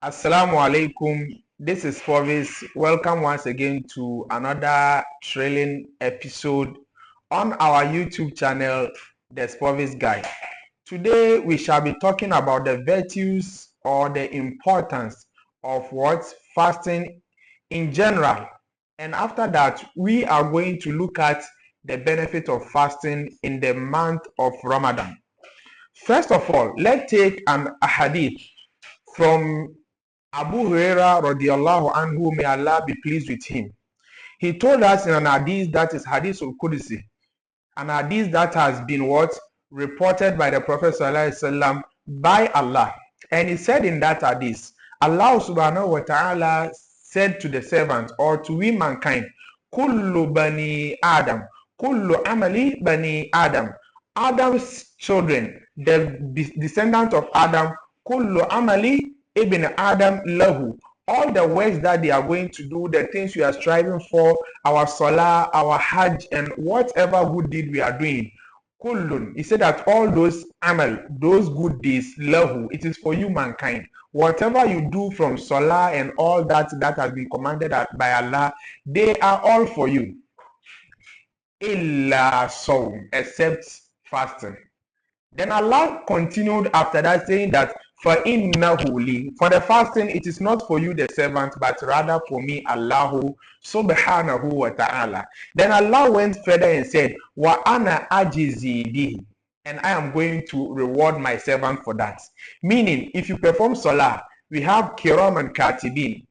Assalamu alaikum. This is Fovis. Welcome once again to another thrilling episode on our YouTube channel, The Fovis Guy. Today we shall be talking about the virtues or the importance of what fasting in general. And after that, we are going to look at the benefit of fasting in the month of Ramadan. First of all, let's take an hadith from Abu Huraira radiallahu anhu, may Allah be pleased with him. He told us in an hadith that is hadith al-Qudsi, an hadith that has been what? Reported by the Prophet sallallahu alaihi wasallam by Allah. And he said in that hadith, Allah subhanahu wa ta'ala said to the servants or to we mankind, Kullu bani Adam, Kullu amali bani Adam. Adam's children, the descendants of Adam, Kullu amali Ibn Adam lahu. All the works that they are going to do, the things we are striving for, our salah, our hajj, and whatever good deed we are doing. Kullun. He said that all those amal, those good deeds, lahu, it is for you, mankind. Whatever you do from salah and all that has been commanded by Allah, they are all for you. Illa sawm, except fasting. Then Allah continued after that saying that for the fasting it is not for you the servant but rather for me Allah subhanahu wa ta'ala. Then Allah went further and said wa ana ajizi bihi, and I am going to reward my servant for that. Meaning if you perform salah, we have kiram and katibin.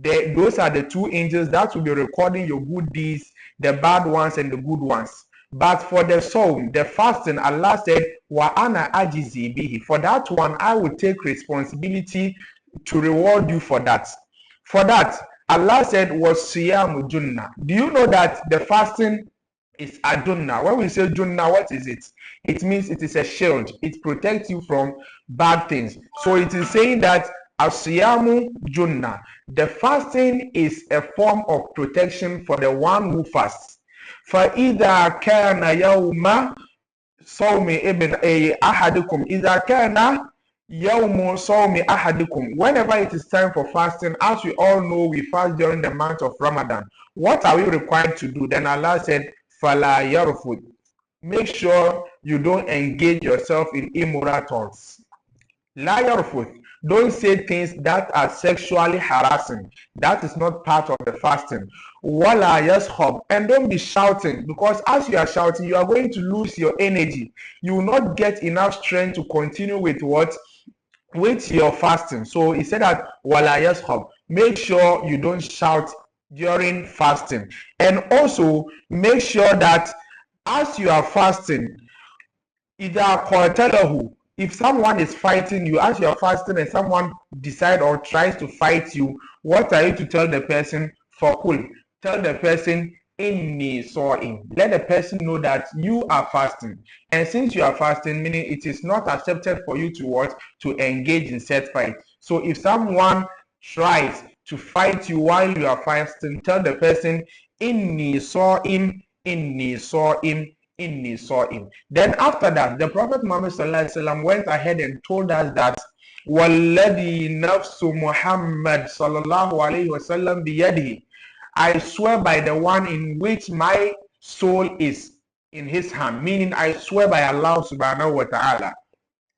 Those are the two angels that will be recording your good deeds, the bad ones and the good ones. But for the soul, the fasting, Allah said, Wa ana ajizi bihi. For that one, I will take responsibility to reward you for that. For that, Allah said, was siyamu junna. Do you know that the fasting is a junna? When we say junna, what is it? It means it is a shield. It protects you from bad things. So it is saying that as-siyamu junna. The fasting is a form of protection for the one who fasts. فإذا كان يوم صوم ابن أحدكم إذا كان يوم صوم أحدكم, whenever it is time for fasting, as we all know, we fast during the month of Ramadan. What are we required to do? Then Allah said, فَلَا يَرْفُدْ. Make sure you don't engage yourself in immoral thoughts. La yarfud. Don't say things that are sexually harassing. That is not part of the fasting. Wala yaskhab. And don't be shouting, because as you are shouting, you are going to lose your energy. You will not get enough strength to continue with what? With your fasting. So he said that wala yaskhab. Make sure you don't shout during fasting. And also make sure that as you are fasting, idha qatalahu, if someone is fighting you as you are fasting and someone decides or tries to fight you, what are you to tell the person? Fakul. Tell the person, inni sa'im. Let the person know that you are fasting. And since you are fasting, meaning it is not accepted for you to what? To engage in said fight. So if someone tries to fight you while you are fasting, tell the person, inni sa'im, inni sa'im, inni sa'im. Then after that, the Prophet Muhammad sallallahu alaihi wasallam went ahead and told us that walladhi nafsu Muhammad sallallahu alaihi wasallam biyadihi, I swear by the one in which my soul is in his hand, meaning I swear by Allah subhanahu wa ta'ala,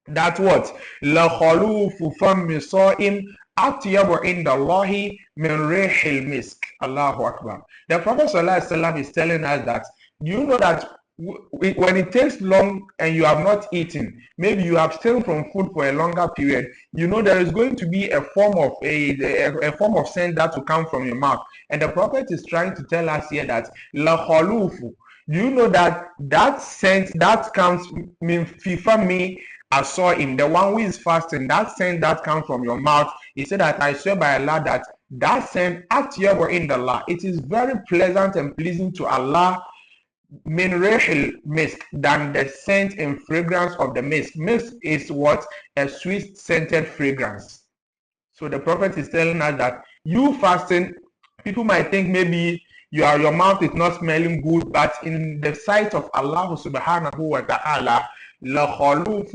that what? La khalufu fammi sa'im atyabu inda Allahi min rihil misk. Allahu Akbar. The Prophet sallallahu alaihi wasallam is telling us that, you know that when it takes long and you have not eaten, maybe you abstain from food for a longer period, you know there is going to be a form of a form of scent that will come from your mouth. And the Prophet is trying to tell us here that la khalufu. Do you know that that scent that comes mean fifa me I saw him, the one who is fasting, that scent that comes from your mouth, he said that I swear by Allah that scent at your in the Allah, it is very pleasant and pleasing to Allah min rihil misk, than the scent and fragrance of the misk. Misk is what? A sweet scented fragrance. So the Prophet is telling us that you fasting, people might think maybe your mouth is not smelling good, but in the sight of Allah subhanahu wa ta'ala, لَخَلُوفُ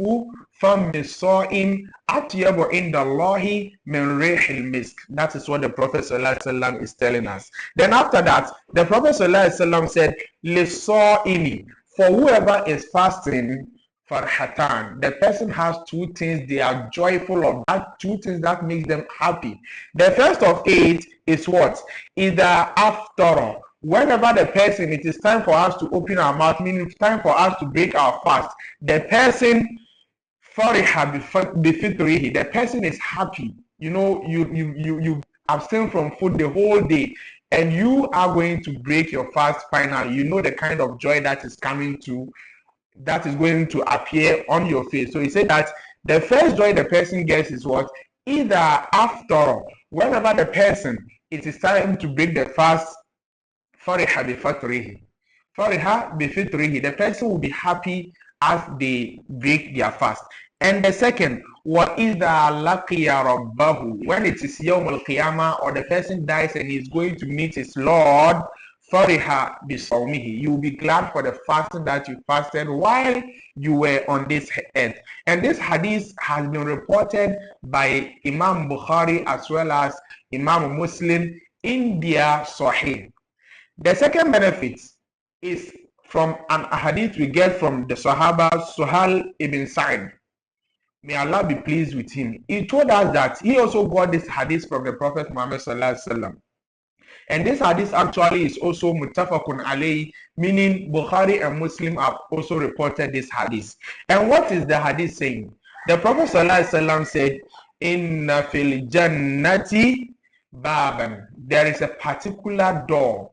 فَمِّ الصَّائِمِ أَطْيَبُ عِنْدَ اللَّهِ مِنْ رِيحِ الْمِسْكِ. That is what the Prophet ﷺ is telling us. Then after that, the Prophet ﷺ said, لِلصَّائِمِ, for whoever is fasting, farhatan, the person has two things they are joyful of, that two things that makes them happy. The first of it is what? Either after, whenever the person, it is time for us to open our mouth, meaning it's time for us to break our fast, the person fariha bifitrihi, the person is happy. You know, you abstain from food the whole day, and you are going to break your fast finally. You know the kind of joy that is going to appear on your face. So he said that the first joy the person gets is what? Either after, whenever the person, it is time to break the fast, fariha bifitrihi. Fariha bifitrihi, the person will be happy as they break their fast. And the second, وَإِذَا لَقِيَ رَبَّهُ, when it is Yawm al-Qiyamah, or the person dies and is going to meet his Lord, fariha bisawmihi, you will be glad for the fasting that you fasted while you were on this earth. And this hadith has been reported by Imam Bukhari as well as Imam Muslim in their Sahih. The second benefit is from an hadith we get from the Sahaba Suhal ibn Sa'id. May Allah be pleased with him. He told us that he also got this hadith from the Prophet Muhammad sallallahu alaihi wasallam. And this hadith actually is also muttafaqun alayhi, meaning Bukhari and Muslim have also reported this hadith. And what is the hadith saying? The Prophet sallallahu alaihi wasallam said, "Inna fil jannati baban." There is a particular door.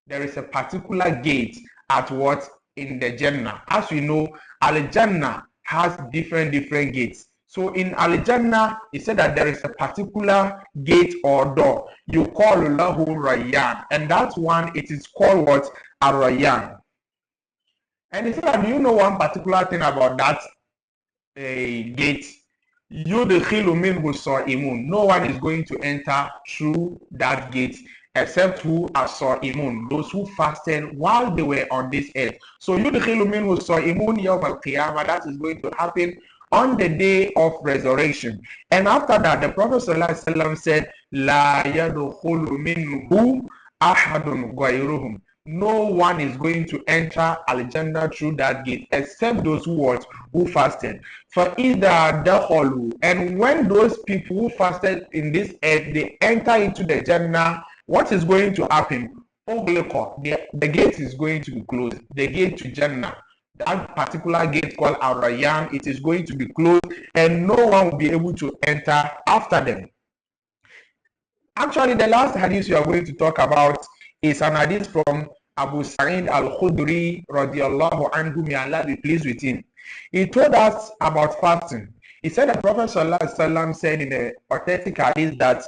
There is a particular gate at what? In the Jannah. As we know, Al-Jannah has different gates. So in Al-Jannah, he said that there is a particular gate or door. You call lahu Rayyan. And that one, it is called what? Ar-Rayyan. And he said that, do you know one particular thing about that gate? Yudkhilu minhu sa'imun. No one is going to enter through that gate except who are sa'imun, those who fasted while they were on this earth. So yudkhilu minhu sa'imun yawm al-qiyamah, that is going to happen on the day of resurrection. And after that, the Prophet ﷺ said, La yadkhulu minhu ahadun ghayruhum. No one is going to enter Al-Jannah through that gate except those who fasted. For either dakhalu, and when those people who fasted in this earth, they enter into the Jannah, what is going to happen? The gate is going to be closed. The gate to Jannah, that particular gate called Ar-Rayyan, it is going to be closed and no one will be able to enter after them. Actually, the last hadith we are going to talk about is an hadith from Abu Sa'id al-Khudri radiyallahu anhu, may Allah be pleased with him. He told us about fasting. He said that Prophet sallallahu alaihi wasallam said in the authentic hadith that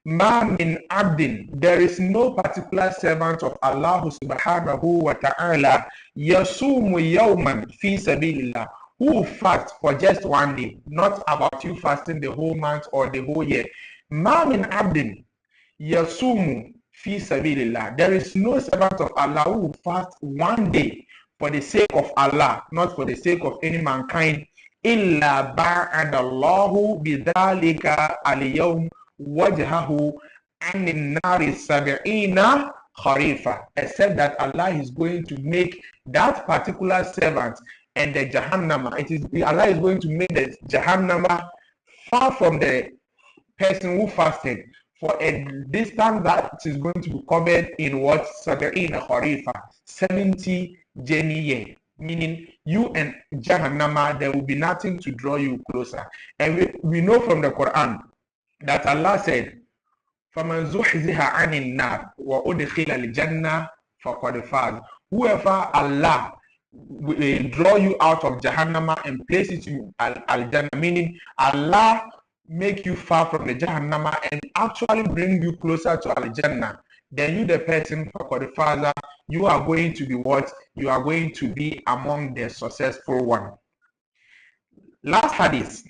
Ma min abdin, there is no particular servant of Allah subhanahu wa ta'ala yasumu yawman fi sabilillah, who fast for just one day, not about you fasting the whole month or the whole year. Ma min abdin yasumu fi sabilillah, there is no servant of Allah who fast one day for the sake of Allah, not for the sake of any mankind. Illa ba'adallahu bidhalika al-yawm wajhahu anin nari sab'ina kharifa, except that Allah is going to make that particular servant and the Jahannama, Allah is going to make the Jahannama far from the person who fasted for a distance that is going to be covered in what? Sab'ina kharifa, 70 journey year. Meaning you and Jahannama, there will be nothing to draw you closer. And we know from the Quran that Allah said, فَمَنْ زُحْزِهَ عَنِ النَّارِ وَأُدْخِلَ الْجَنَّةِ فَقَدْ فَازَ. Whoever Allah will draw you out of Jahannama and place it in Al-Jannah, meaning Allah make you far from the Jahannama and actually bring you closer to Al-Jannah, then you, the person, فَقَدْ فَازَ, you are going to be what? You are going to be among the successful one. Last hadith.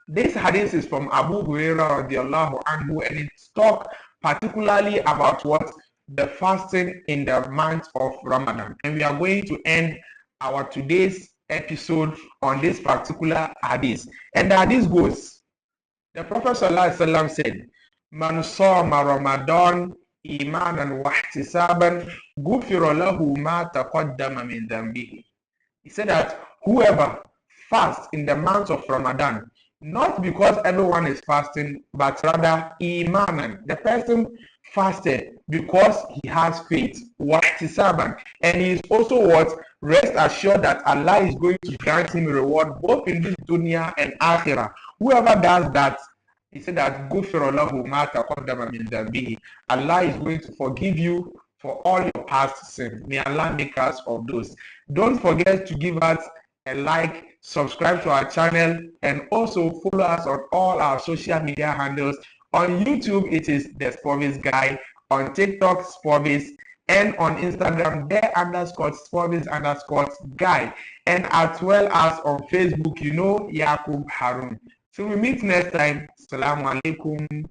This hadith is from Abu Hurairah radiallahu anhu, and it talks particularly about what? The fasting in the month of Ramadan. And we are going to end our today's episode on this particular hadith. And the hadith goes, the Prophet ﷺ said, Man sama Ramadan imanan wa ihtisaban ghufira lahu ma taqaddama min dhanbihi. He said that whoever fasts in the month of Ramadan, not because everyone is fasting, but rather imanan, the person fasted because he has faith, wahtisaban, and he is also what? Rest assured that Allah is going to grant him reward both in this dunya and akhirah. Whoever does that, he said that ghufira lahu ma taqaddama min dhanbihi. Allah is going to forgive you for all your past sins. May Allah make us of those. Don't forget to give us a like, subscribe to our channel, and also follow us on all our social media handles. On YouTube, it is the Sporvis Guy. On TikTok, Sporvis. And on Instagram, _Sporvis_Guy. And as well as on Facebook, Yakub Harun. So we meet next time. Assalamu alaikum.